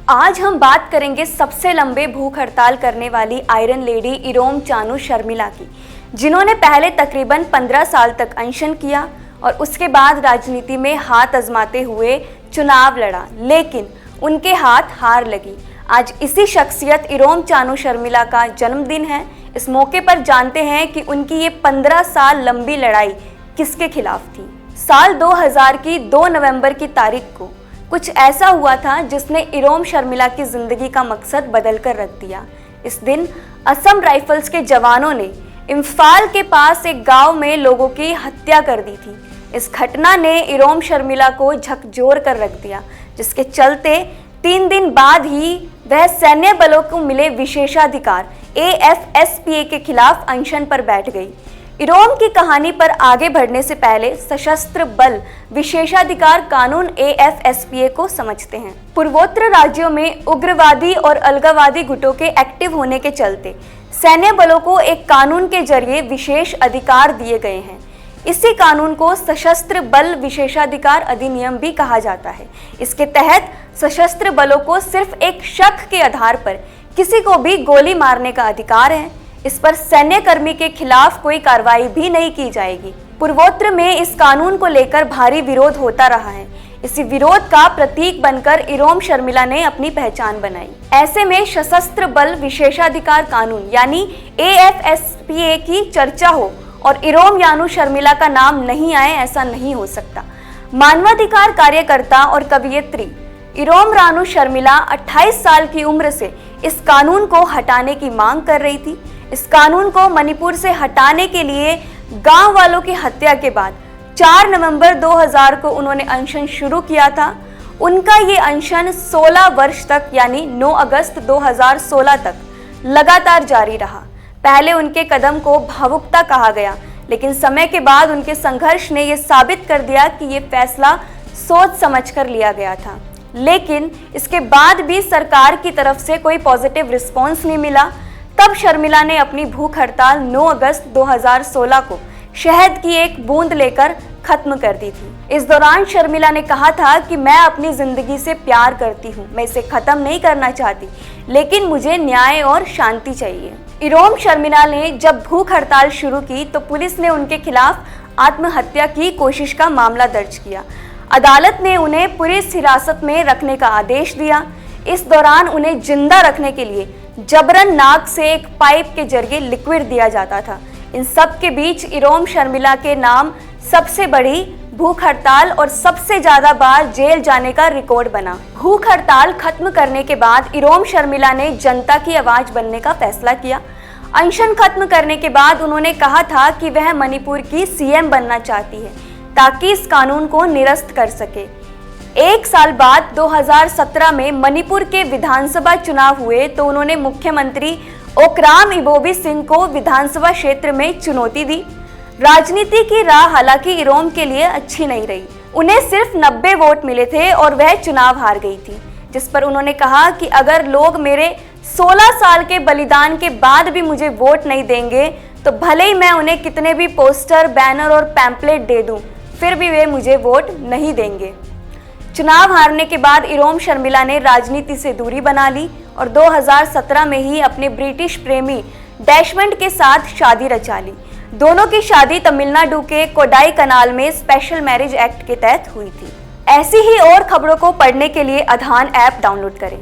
आज हम बात करेंगे सबसे लंबे भूख हड़ताल करने वाली आयरन लेडी इरोम चानू शर्मिला की, जिन्होंने पहले तकरीबन 15 साल तक अनशन किया और उसके बाद राजनीति में हाथ आजमाते हुए चुनाव लड़ा, लेकिन उनके हाथ हार लगी। आज इसी शख्सियत इरोम चानू शर्मिला का जन्मदिन है। इस मौके पर जानते हैं कि उनकी ये 15 साल लंबी लड़ाई किसके खिलाफ थी। साल 2000 की 2 नवंबर की तारीख को कुछ ऐसा हुआ था जिसने इरोम शर्मिला की जिंदगी का मकसद बदल कर रख दिया। इस दिन असम राइफल्स के जवानों ने इम्फाल के पास एक गांव में लोगों की हत्या कर दी थी। इस घटना ने इरोम शर्मिला को झकझोर कर रख दिया, जिसके चलते 3 दिन बाद ही वह सैन्य बलों को मिले विशेषाधिकार AFSPA के खिलाफ अनशन पर बैठ गई। इरोम की कहानी पर आगे बढ़ने से पहले सशस्त्र बल विशेषाधिकार कानून AFSPA को समझते हैं। पूर्वोत्तर राज्यों में उग्रवादी और अलगाववादी गुटों के एक्टिव होने के चलते सैन्य बलों को एक कानून के जरिए विशेष अधिकार दिए गए हैं। इसी कानून को सशस्त्र बल विशेषाधिकार अधिनियम भी कहा जाता है। इसके तहत सशस्त्र बलों को सिर्फ एक शक के आधार पर किसी को भी गोली मारने का अधिकार है। इस पर सैन्य कर्मी के खिलाफ कोई कार्रवाई भी नहीं की जाएगी। पूर्वोत्तर में इस कानून को लेकर भारी विरोध होता रहा है। इसी विरोध का प्रतीक बनकर इरोम शर्मिला ने अपनी पहचान बनाई। ऐसे में सशस्त्र बल विशेषाधिकार कानून यानी AFSPA की चर्चा हो और इरोम चानू शर्मिला का नाम नहीं आए, ऐसा नहीं हो सकता। मानवाधिकार कार्यकर्ता और कवयित्री इरोम चानू शर्मिला 28 साल की उम्र से इस कानून को हटाने की मांग कर रही थी। इस कानून को मणिपुर से हटाने के लिए गांव वालों की हत्या के बाद 4 नवंबर 2000 को उन्होंने अनशन शुरू किया था। उनका ये अनशन 16 वर्ष तक यानी 9 अगस्त 2016 तक लगातार जारी रहा। पहले उनके कदम को भावुकता कहा गया, लेकिन समय के बाद उनके संघर्ष ने यह साबित कर दिया कि ये फैसला सोच समझकर लिया गया था। लेकिन इसके बाद भी सरकार की तरफ से कोई पॉजिटिव रिस्पॉन्स नहीं मिला। तब शर्मिला ने अपनी भूख हड़ताल 9 अगस्त 2016 को शहद की एक बूंद लेकर खत्म कर दी थी। इस दौरान शर्मिला ने कहा था कि मैं अपनी जिंदगी से प्यार करती हूँ, मैं इसे खत्म नहीं करना चाहती, लेकिन मुझे न्याय और शांति चाहिए। इरोम शर्मिला ने जब भूख हड़ताल शुरू की तो पुलिस ने उनके खिलाफ आत्महत्या की कोशिश का मामला दर्ज किया। अदालत ने उन्हें पुलिस हिरासत में रखने का आदेश दिया। इस दौरान उन्हें जिंदा रखने के लिए जबरन नाक से एक पाइप के जरिए लिक्विड दिया जाता था। इन सब के बीच इरोम शर्मिला के नाम सबसे बड़ी भूख हड़ताल और सबसे ज्यादा बार जेल जाने का रिकॉर्ड बना। भूख हड़ताल खत्म करने के बाद इरोम शर्मिला ने जनता की आवाज बनने का फैसला किया। अनशन खत्म करने के बाद उन्होंने कहा था कि वह मणिपुर की CM बनना चाहती है ताकि इस कानून को निरस्त कर सके। 1 साल बाद 2017 में मणिपुर के विधानसभा चुनाव हुए तो उन्होंने मुख्यमंत्री ओकराम इबोबी सिंह को विधानसभा क्षेत्र में चुनौती दी। राजनीति की राह हालांकि इरोम के लिए अच्छी नहीं रही। उन्हें सिर्फ 90 वोट मिले थे और वह चुनाव हार गई थी, जिस पर उन्होंने कहा कि अगर लोग मेरे 16 साल के बलिदान के बाद भी मुझे वोट नहीं देंगे तो भले ही मैं उन्हें कितने भी पोस्टर, बैनर और पैम्पलेट दे दूं, फिर भी वे मुझे वोट नहीं देंगे। चुनाव हारने के बाद इरोम शर्मिला ने राजनीति से दूरी बना ली और 2017 में ही अपने ब्रिटिश प्रेमी डेशमंड के साथ शादी रचा ली। दोनों की शादी तमिलनाडु के कोडाई कनाल में स्पेशल मैरिज एक्ट के तहत हुई थी। ऐसी ही और खबरों को पढ़ने के लिए अधान ऐप डाउनलोड करें।